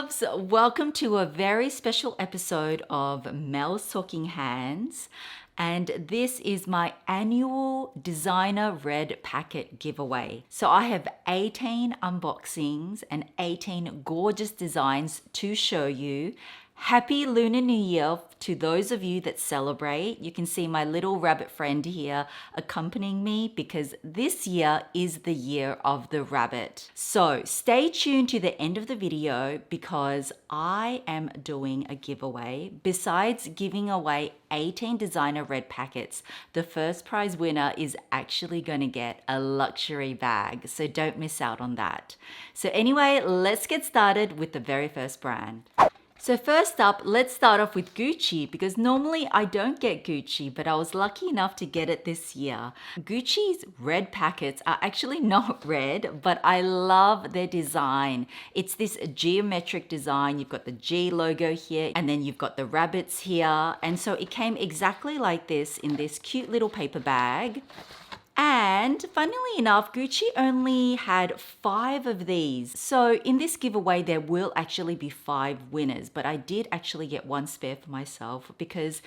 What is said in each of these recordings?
loves, welcome to a very special episode of Mel's Talking Hands, and this is my annual designer red packet giveaway. So I have 18 unboxings and 18 gorgeous designs to show you. Happy Lunar New Year to those of you that celebrate. You can see my little rabbit friend here accompanying me because this year is the year of the rabbit. So stay tuned to the end of the video because I am doing a giveaway. Besides giving away 18 designer red packets, the first prize winner is actually going to get a luxury bag. So don't miss out on that. So anyway, let's get started with the very first brand. So first up, let's start off with Gucci because normally I don't get Gucci, but I was lucky enough to get it this year. Gucci's red packets are actually not red, but I love their design. It's this geometric design. You've got the G logo here, and then you've got the rabbits here. And so it came exactly like this in this cute little paper bag. And funnily enough, Gucci only had 5 of these. So in this giveaway, there will actually be 5 winners, but I did actually get one spare for myself because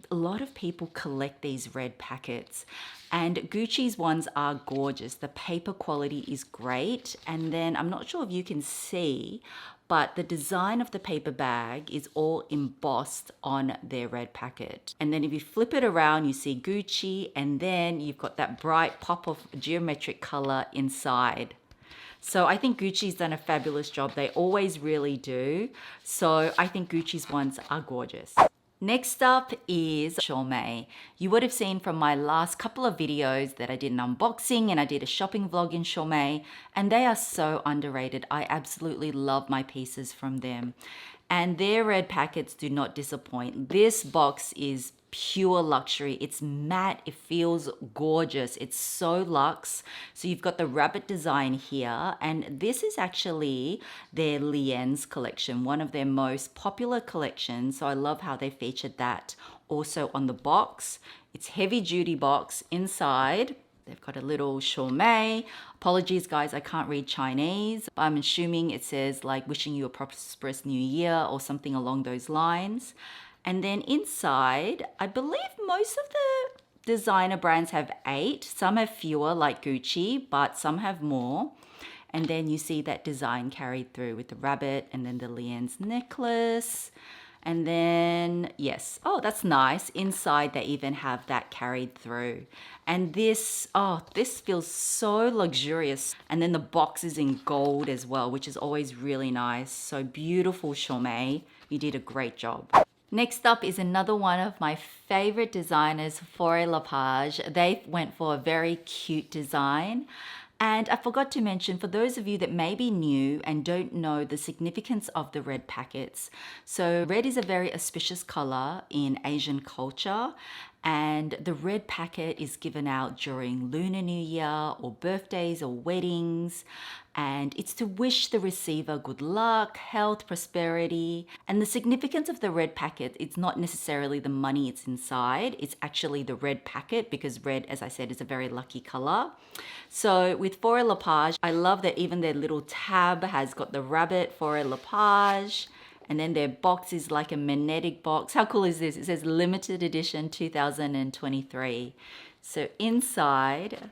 a lot of people collect these red packets. And Gucci's ones are gorgeous. The paper quality is great. And then I'm not sure if you can see, but the design of the paper bag is all embossed on their red packet. And then if you flip it around, you see Gucci, and then you've got that bright pop of geometric color inside. So I think Gucci's done a fabulous job. They always really do. So I think Gucci's ones are gorgeous. Next up is Chaumet. You would have seen from my last couple of videos that I did an unboxing and I did a shopping vlog in Chaumet, and they are so underrated. I absolutely love my pieces from them. And their red packets do not disappoint. This box is pure luxury. It's matte. It feels gorgeous. It's so luxe. So you've got the rabbit design here, and this is actually their Lien's collection, one of their most popular collections. So I love how they featured that also on the box. It's heavy duty box. Inside they've got a little Chaumet. Apologies guys, I can't read Chinese. I'm assuming it says like wishing you a prosperous new year or something along those lines. And then inside, I believe most of the designer brands have 8. Some have fewer like Gucci, but some have more. And then you see that design carried through with the rabbit and then the Lien's necklace. And then, yes, oh, that's nice. Inside, they even have that carried through. And this, oh, this feels so luxurious. And then the box is in gold as well, which is always really nice. So beautiful, Chaumet. You did a great job. Next up is another one of my favorite designers, Lapage. They went for a very cute design. And I forgot to mention, for those of you that may be new and don't know the significance of the red packets, so red is a very auspicious color in Asian culture, and the red packet is given out during Lunar New Year or birthdays or weddings, and it's to wish the receiver good luck, health, prosperity. And the significance of the red packet, it's not necessarily the money it's inside, it's actually the red packet because red, as I said, is a very lucky color. So with Lapage, I love that even their little tab has got the rabbit Lapage. And then their box is like a magnetic box. How cool is this? It says limited edition 2023. So inside,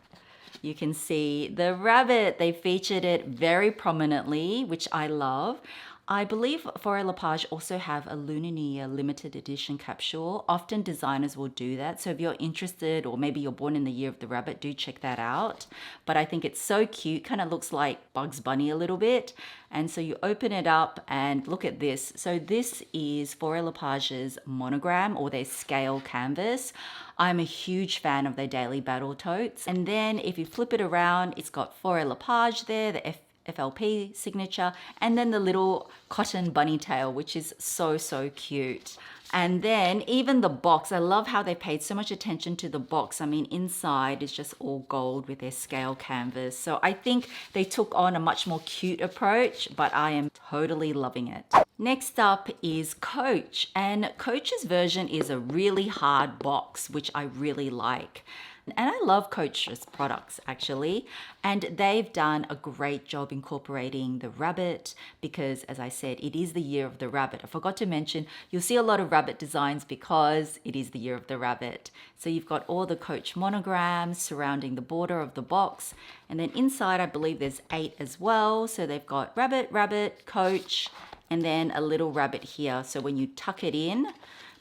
you can see the rabbit. They featured it very prominently, which I love. I believe Lapage also have a Lunar New Year limited edition capsule. Often designers will do that. So if you're interested, or maybe you're born in the year of the rabbit, do check that out. But I think it's so cute. Kind of looks like Bugs Bunny a little bit. And so you open it up and look at this. So this is Lapage's monogram or their scale canvas. I'm a huge fan of their daily battle totes. And then if you flip it around, it's got Lapage there, the FLP signature, and then the little cotton bunny tail, which is so, so cute. And then even the box, I love how they paid so much attention to the box. I mean, inside is just all gold with their scale canvas. So I think they took on a much more cute approach, but I am totally loving it. Next up is Coach, and Coach's version is a really hard box, which I really like. And I love Coach's products actually, and they've done a great job incorporating the rabbit because, as I said, it is the year of the rabbit. I forgot to mention, you'll see a lot of rabbit designs because it is the year of the rabbit. So you've got all the Coach monograms surrounding the border of the box, and then inside I believe there's 8 as well. So they've got rabbit, rabbit, Coach, and then a little rabbit here. So when you tuck it in,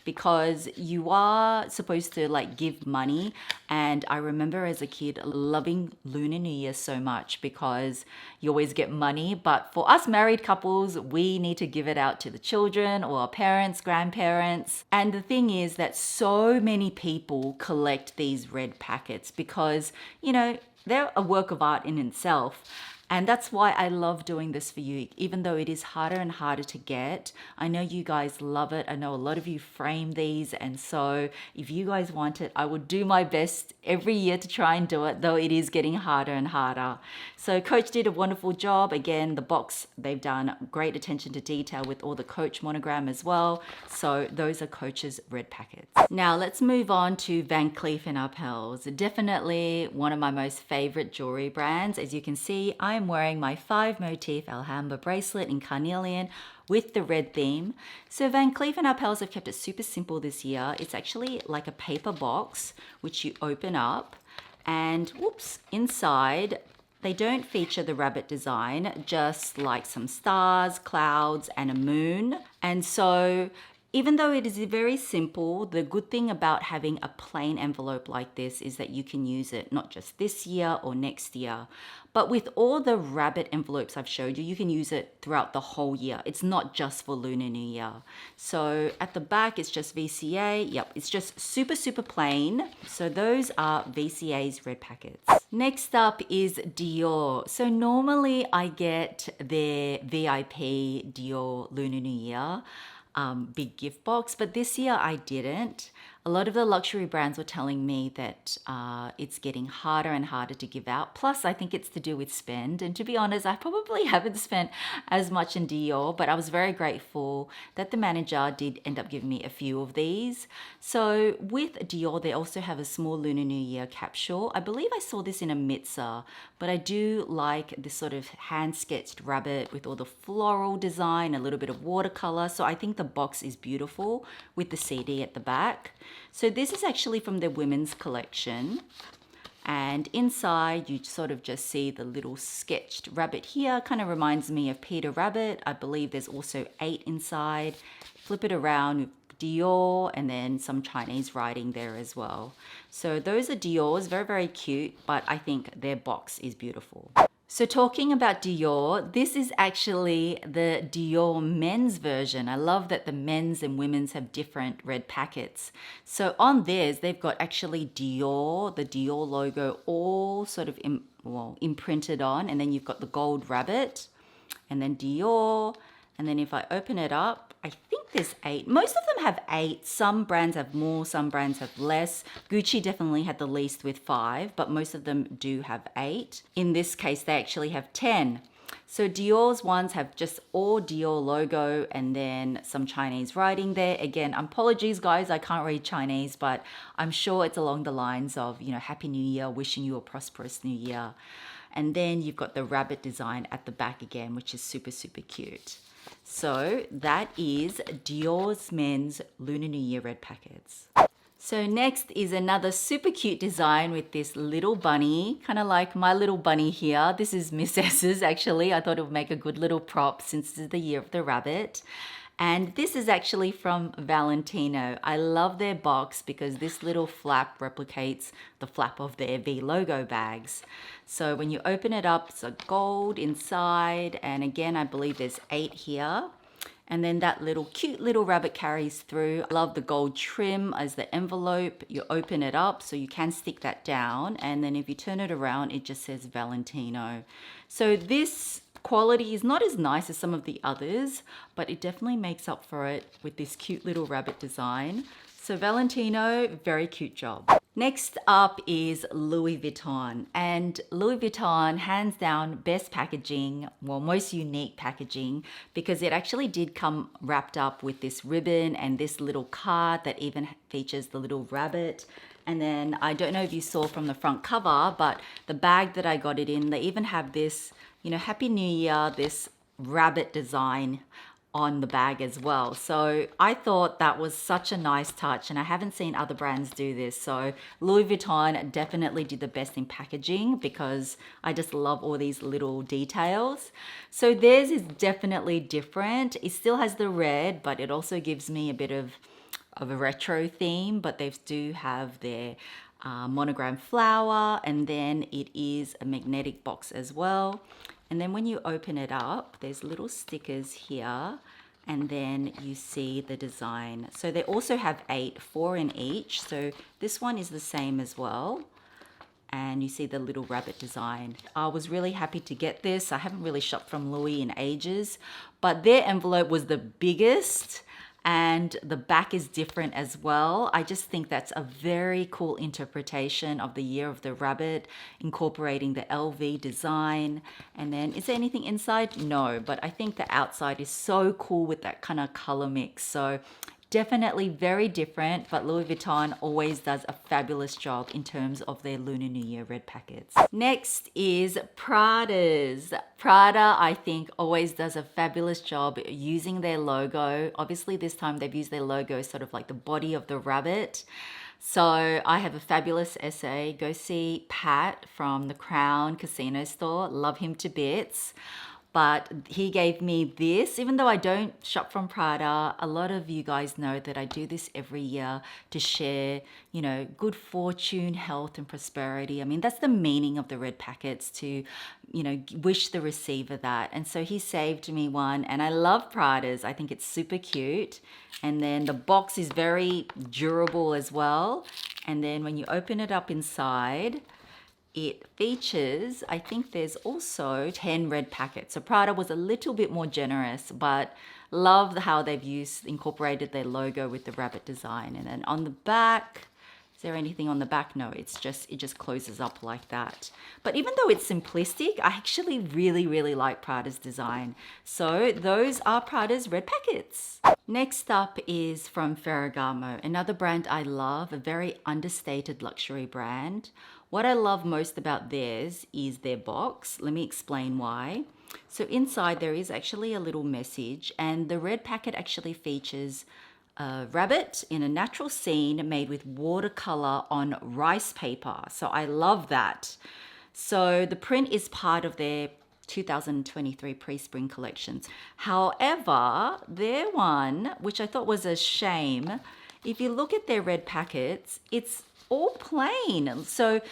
because you are supposed to like give money, and I remember as a kid loving Lunar New Year so much because you always get money, but for us married couples, we need to give it out to the children or our parents, grandparents. And the thing is that so many people collect these red packets because, you know, they're a work of art in itself. And that's why I love doing this for you, even though it is harder and harder to get. I know you guys love it. I know a lot of you frame these. And so if you guys want it, I would do my best every year to try and do it, though it is getting harder and harder. So Coach did a wonderful job. Again, the box, they've done great attention to detail with all the Coach monogram as well. So those are Coach's red packets. Now let's move on to Van Cleef and Arpels. Definitely one of my most favorite jewelry brands. As you can see, I am wearing my 5 motif Alhambra bracelet in carnelian with the red theme. So Van Cleef and Arpels have kept it super simple this year. It's actually like a paper box which you open up, and whoops, inside they don't feature the rabbit design, just like some stars, clouds, and a moon. And so even though it is very simple, the good thing about having a plain envelope like this is that you can use it not just this year or next year, but with all the rabbit envelopes I've showed you, you can use it throughout the whole year. It's not just for Lunar New Year. So at the back, it's just VCA. Yep, it's just super, super plain. So those are VCA's red packets. Next up is Dior. So normally I get their VIP Dior Lunar New Year big gift box, but this year I didn't. A lot of the luxury brands were telling me that it's getting harder and harder to give out. Plus, I think it's to do with spend. And to be honest, I probably haven't spent as much in Dior, but I was very grateful that the manager did end up giving me a few of these. So with Dior, they also have a small Lunar New Year capsule. I believe I saw this in a Mitza, but I do like this sort of hand-sketched rabbit with all the floral design, a little bit of watercolor. So I think the box is beautiful with the CD at the back. So this is actually from their women's collection, and inside you sort of just see the little sketched rabbit here. Kind of reminds me of Peter Rabbit. I believe there's also 8 inside. Flip it around with Dior and then some Chinese writing there as well. So those are Dior's, very, very cute, but I think their box is beautiful. So talking about Dior, this is actually the Dior men's version. I love that the men's and women's have different red packets. So on theirs, they've got actually Dior, the Dior logo, all sort of imprinted on. And then you've got the gold rabbit and then Dior. And then if I open it up, I think there's 8. Most of them have 8. Some brands have more, some brands have less. Gucci definitely had the least with 5, but most of them do have 8. In this case, they actually have 10. So Dior's ones have just all Dior logo and then some Chinese writing there. Again, apologies guys, I can't read Chinese, but I'm sure it's along the lines of, you know, Happy New Year, wishing you a prosperous new year. And then you've got the rabbit design at the back again, which is super, super cute. So that is Dior's men's Lunar New Year red packets. So next is another super cute design with this little bunny, kind of like my little bunny here. This is Miss S's actually. I thought it would make a good little prop since this is the year of the rabbit. And this is actually from Valentino. I love their box because this little flap replicates the flap of their V logo bags. So when you open it up, it's a gold inside. And again, I believe there's 8 here. And then that little cute little rabbit carries through. I love the gold trim as the envelope. You open it up so you can stick that down. And then if you turn it around, it just says Valentino. So this quality is not as nice as some of the others, but it definitely makes up for it with this cute little rabbit design. So Valentino, very cute job. Next up is Louis Vuitton, and Louis Vuitton, hands down, best packaging, well, most unique packaging, because it actually did come wrapped up with this ribbon and this little card that even features the little rabbit. And then I don't know if you saw from the front cover, but the bag that I got it in, they even have this, Happy New Year, this rabbit design on the bag as well. So I thought that was such a nice touch, and I haven't seen other brands do this. So Louis Vuitton definitely did the best in packaging, because I just love all these little details. So theirs is definitely different. It still has the red, but it also gives me a bit of a retro theme, but they do have their monogram flower, and then it is a magnetic box as well. And then when you open it up, there's little stickers here, and then you see the design. So they also have 8, 4 in each. So this one is the same as well. And you see the little rabbit design. I was really happy to get this. I haven't really shopped from Louis in ages, but their envelope was the biggest, and the back is different as well. I just think that's a very cool interpretation of the year of the rabbit, incorporating the LV design. And then, is there anything inside? No, but I think the outside is so cool with that kind of color mix. So definitely very different, but Louis Vuitton always does a fabulous job in terms of their Lunar New Year red packets. Next is Prada's. Prada, I think, always does a fabulous job using their logo. Obviously, this time they've used their logo sort of like the body of the rabbit. So I have a fabulous essay. Go see Pat from the Crown Casino Store. Love him to bits. But he gave me this, even though I don't shop from Prada. A lot of you guys know that I do this every year to share, good fortune, health, and prosperity. I mean, that's the meaning of the red packets, to, wish the receiver that. And so he saved me one, and I love Prada's. I think it's super cute. And then the box is very durable as well. And then when you open it up inside, it features, I think there's also 10 red packets. So Prada was a little bit more generous, but love how they've incorporated their logo with the rabbit design. And then on the back, is there anything on the back? No, it just closes up like that. But even though it's simplistic, I actually really, really like Prada's design. So those are Prada's red packets. Next up is from Ferragamo, another brand I love, a very understated luxury brand. What I love most about theirs is their box. Let me explain why. So inside there is actually a little message, and the red packet actually features a rabbit in a natural scene made with watercolor on rice paper. So I love that. So the print is part of their 2023 pre-spring collections. However, their one, which I thought was a shame, if you look at their red packets, it's all plain. So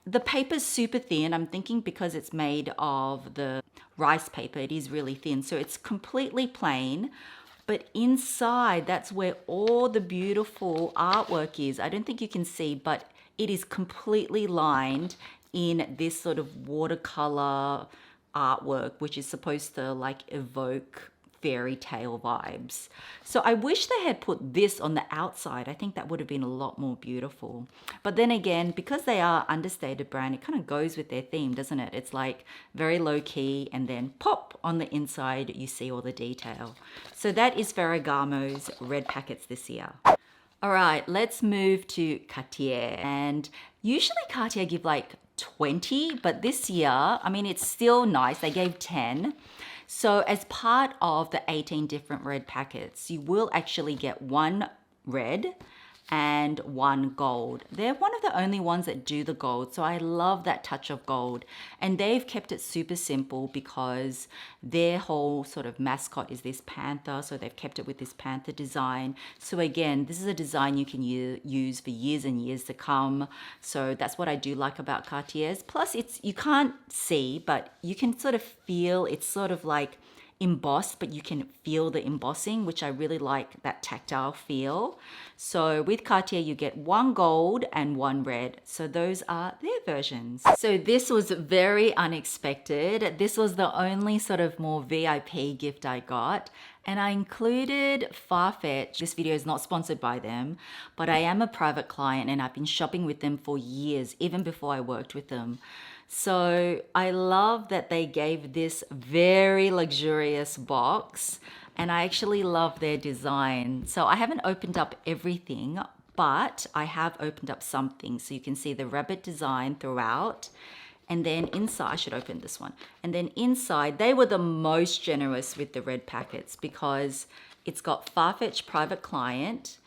the paper's super thin. I'm thinking because it's made of the rice paper, it is really thin. So it's completely plain. But inside, that's where all the beautiful artwork is. I don't think you can see, but it is completely lined in this sort of watercolor artwork, which is supposed to like evoke fairy tale vibes. So I wish they had put this on the outside. I think that would have been a lot more beautiful. But then again, because they are understated brand, it kind of goes with their theme, doesn't it? It's like very low key, and then pop on the inside, you see all the detail. So that is Ferragamo's red packets this year. All right, let's move to Cartier. And usually Cartier give like 20, but this year, I mean, it's still nice. They gave 10. So as part of the 18 different red packets, you will actually get one red and one gold. They're one of the only ones that do the gold, so I love that touch of gold. And they've kept it super simple because their whole sort of mascot is this panther, so they've kept it with this panther design. So again, this is a design you can use for years and years to come. So that's what I do like about Cartier's. Plus, you can't see, but you can sort of feel it's sort of like embossed, but you can feel the embossing, which I really like, that tactile feel. So with Cartier, you get one gold and one red. So those are their versions. So this was very unexpected. This was the only sort of more VIP gift I got. And I included Farfetch. This video is not sponsored by them, but I am a private client and I've been shopping with them for years, even before I worked with them. So I love that they gave this very luxurious box, and I actually love their design. So I haven't opened up everything, but I have opened up something. So you can see the rabbit design throughout. And then inside, I should open this one. And then inside, they were the most generous with the red packets because it's got Farfetch Private Client.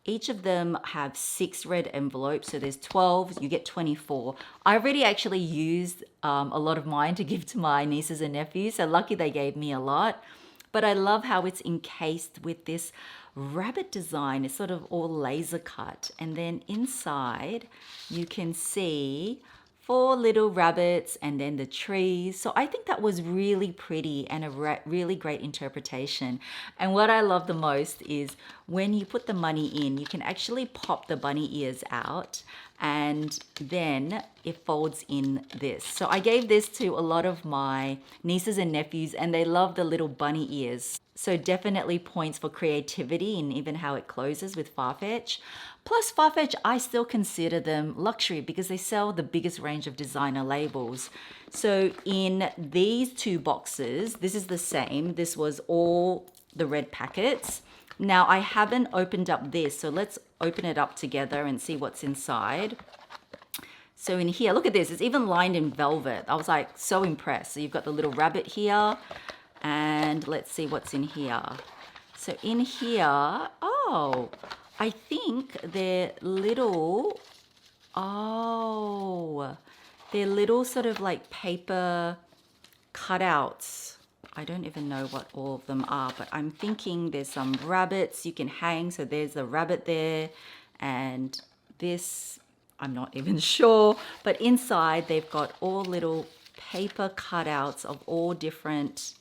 Each of them have 6 red envelopes, so there's 12, you get 24. I already actually used a lot of mine to give to my nieces and nephews, so lucky they gave me a lot. But I love how it's encased with this rabbit design. It's sort of all laser cut. And then inside, you can see 4 little rabbits and then the trees. So I think that was really pretty and a really great interpretation. And what I love the most is when you put the money in, you can actually pop the bunny ears out and then it folds in this. So I gave this to a lot of my nieces and nephews and they love the little bunny ears. So definitely points for creativity in even how it closes with Farfetch. Plus Farfetch, I still consider them luxury because they sell the biggest range of designer labels. So in these 2 boxes, this is the same. This was all the red packets. Now I haven't opened up this, so let's open it up together and see what's inside. So in here, look at this, it's even lined in velvet. I was like so impressed. So you've got the little rabbit here and let's see what's in here. So in here, oh, I think they're little, they're little sort of like paper cutouts. I don't even know what all of them are, but I'm thinking there's some rabbits you can hang. So there's the rabbit there and this, I'm not even sure, but inside they've got all little paper cutouts of all different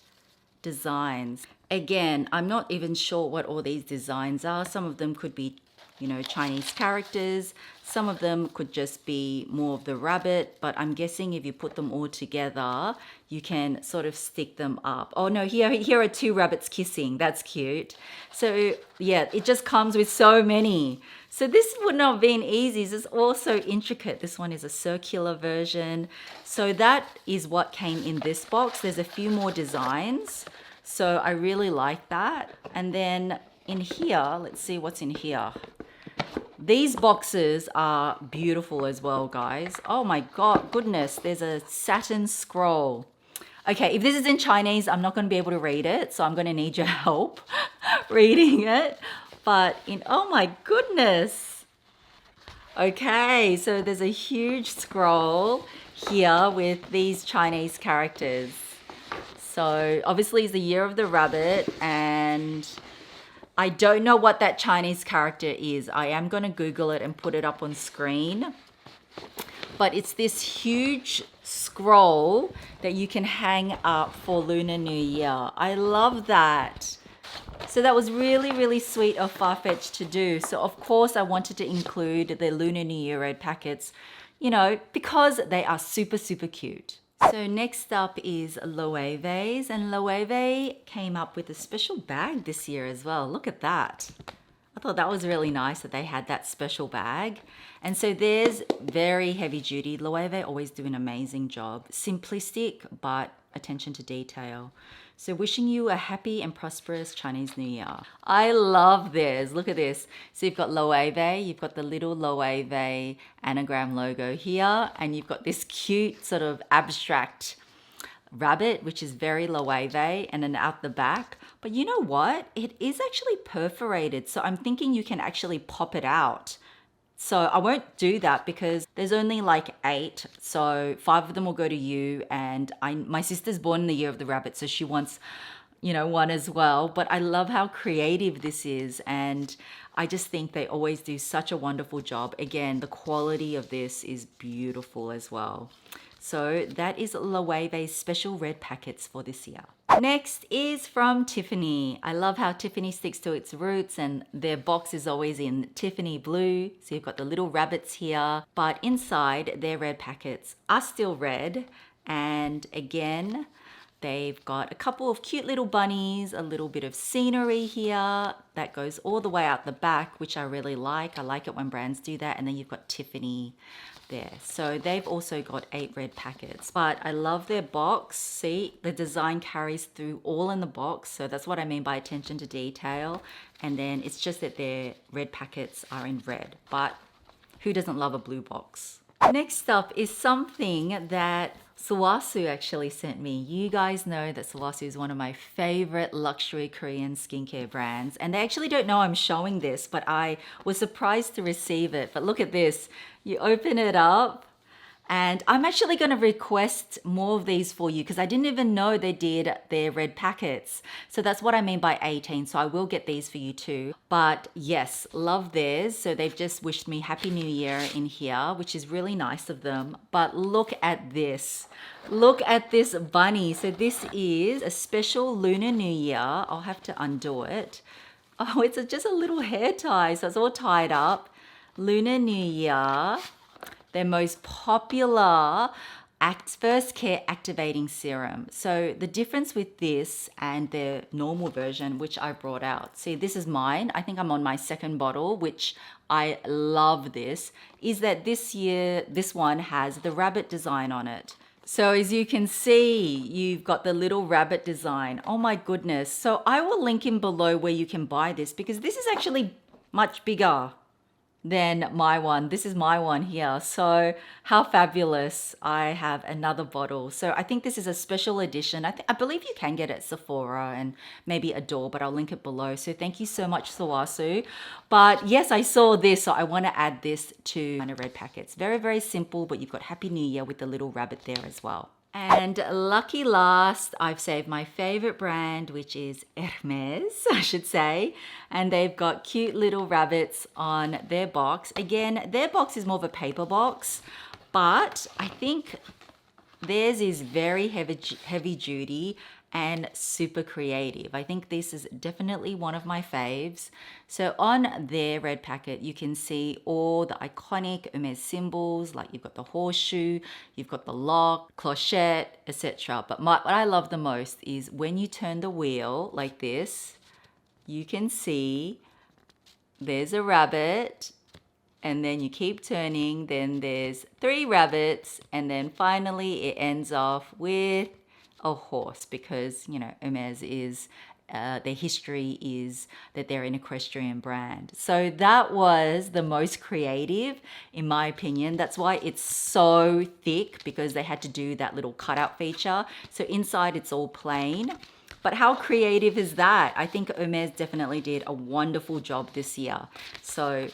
designs. Again, I'm not even sure what all these designs are. Some of them could be, you know, Chinese characters. Some of them could just be more of the rabbit, but I'm guessing if you put them all together, you can sort of stick them up. Oh no, here are 2 rabbits kissing. That's cute. So yeah, it just comes with so many. So this would not have been easy. It's all so intricate. This one is a circular version. So that is what came in this box. There's a few more designs. So I really like that. And then in here, let's see what's in here. These boxes are beautiful as well, guys. Oh my God, goodness, there's a satin scroll. Okay, if this is in Chinese, I'm not going to be able to read it, so I'm going to need your help reading it. But oh my goodness. Okay, so there's a huge scroll here with these Chinese characters. So obviously it's the year of the rabbit and I don't know what that Chinese character is. I am going to Google it and put it up on screen. But it's this huge scroll that you can hang up for Lunar New Year. I love that. So that was really, really sweet of Farfetch to do. So of course I wanted to include the Lunar New Year red packets, you know, because they are super, super cute. So next up is Loewe's, and Loewe came up with a special bag this year as well. Look at that. I thought that was really nice that they had that special bag. And so there's very heavy duty. Loewe always do an amazing job. Simplistic, but attention to detail. So wishing you a happy and prosperous Chinese New Year. I love this. Look at this. So you've got Loewe, you've got the little Loewe anagram logo here, and you've got this cute sort of abstract rabbit, which is very Loewe, and then out the back. But you know what? It is actually perforated. So I'm thinking you can actually pop it out. So I won't do that because there's only like 8. So 5 of them will go to you. And my sister's born in the year of the rabbit, so she wants, you know, one as well. But I love how creative this is. And I just think they always do such a wonderful job. Again, the quality of this is beautiful as well. So that is Loewe's special red packets for this year. Next is from Tiffany. I love how Tiffany sticks to its roots and their box is always in Tiffany blue. So you've got the little rabbits here, but inside their red packets are still red. And again, they've got a couple of cute little bunnies, a little bit of scenery here that goes all the way out the back, which I really like. I like it when brands do that. And then you've got Tiffany there. So they've also got 8 red packets, but I love their box. See, the design carries through all in the box. So that's what I mean by attention to detail. And then it's just that their red packets are in red, but who doesn't love a blue box? Next up is something that Sulwhasoo actually sent me. You guys know that Sulwhasoo is one of my favorite luxury Korean skincare brands. And they actually don't know I'm showing this, but I was surprised to receive it. But look at this. You open it up. And I'm actually going to request more of these for you because I didn't even know they did their red packets. So that's what I mean by 18. So I will get these for you too. But yes, love theirs. So they've just wished me Happy New Year in here, which is really nice of them. But look at this. Look at this bunny. So this is a special Lunar New Year. I'll have to undo it. Oh, it's just a little hair tie. So it's all tied up. Lunar New Year. Their most popular First Care Activating Serum. So the difference with this and their normal version, which I brought out, see, this is mine. I think I'm on my second bottle, which I love this, is that this year, this one has the rabbit design on it. So as you can see, you've got the little rabbit design. Oh my goodness. So I will link in below where you can buy this because this is actually much bigger than my one. This is my one here. So how fabulous. I have another bottle. So I think this is a special edition. I believe you can get it at Sephora and maybe Adore, but I'll link it below. So thank you so much, Sulwhasoo. But yes, I saw this, so I want to add this to my red packets. Very, very simple, but you've got Happy New Year with the little rabbit there as well. And lucky last, I've saved my favorite brand, which is Hermes, I should say. And they've got cute little rabbits on their box. Again, their box is more of a paper box, but I think theirs is very heavy duty and super creative. I think this is definitely one of my faves. So on their red packet, you can see all the iconic Hermes symbols, like you've got the horseshoe, you've got the lock, clochette, etc. But what I love the most is when you turn the wheel like this, you can see there's a rabbit, and then you keep turning, then there's 3 rabbits, and then finally it ends off with a horse because, you know, Hermes is, their history is that they're an equestrian brand. So that was the most creative, in my opinion. That's why it's so thick, because they had to do that little cutout feature. So inside it's all plain. But how creative is that? I think Hermes definitely did a wonderful job this year. So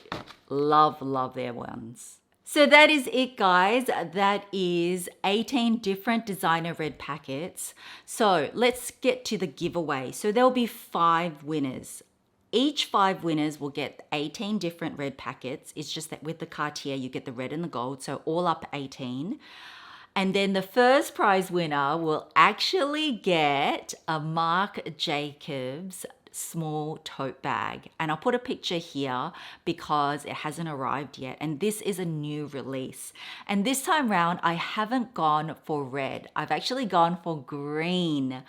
love, love their ones. So that is it, guys. That is 18 different designer red packets. So let's get to the giveaway. So there'll be 5 winners. Each 5 winners will get 18 different red packets. It's just that with the Cartier, you get the red and the gold. So all up 18. And then the first prize winner will actually get a Marc Jacobs small tote bag. And I'll put a picture here because it hasn't arrived yet. And this is a new release. And this time round, I haven't gone for red. I've actually gone for green.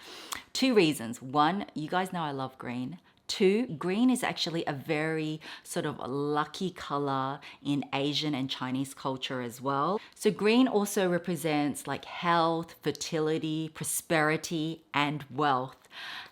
2 reasons. 1, you guys know I love green. 2, green is actually a very sort of lucky color in Asian and Chinese culture as well. So green also represents like health, fertility, prosperity, and wealth.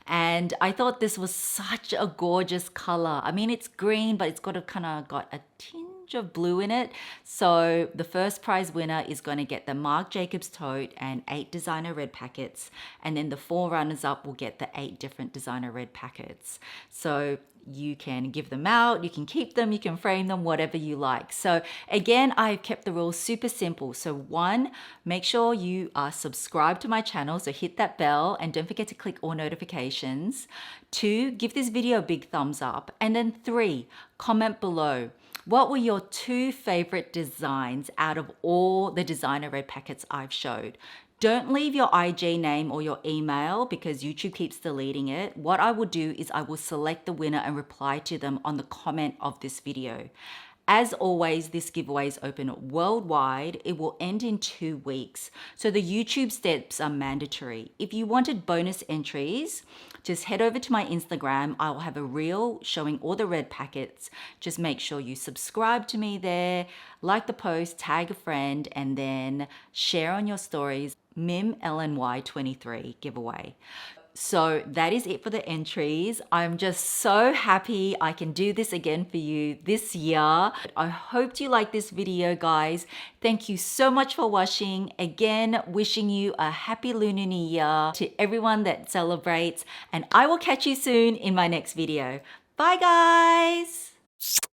And I thought this was such a gorgeous color. I mean, it's green, but it's got a tinge of blue in it. So the first prize winner is going to get the Marc Jacobs tote and 8 designer red packets. And then the 4 runners up will get the 8 different designer red packets. So you can give them out, you can keep them, you can frame them, whatever you like. So again, I've kept the rules super simple. So 1, make sure you are subscribed to my channel. So hit that bell and don't forget to click all notifications. 2, give this video a big thumbs up. And then 3, comment below. What were your 2 favorite designs out of all the designer red packets I've showed? Don't leave your IG name or your email because YouTube keeps deleting it. What I will do is I will select the winner and reply to them on the comment of this video. As always, this giveaway is open worldwide. It will end in 2 weeks. So the YouTube steps are mandatory. If you wanted bonus entries, just head over to my Instagram. I will have a reel showing all the red packets. Just make sure you subscribe to me there, like the post, tag a friend, and then share on your stories. MimLNY23 giveaway. So that is it for the entries. I'm just so happy I can do this again for you this year. I hope you like this video, guys. Thank you so much for watching. Again, wishing you a happy Lunar New Year to everyone that celebrates, and I will catch you soon in my next video. Bye, guys.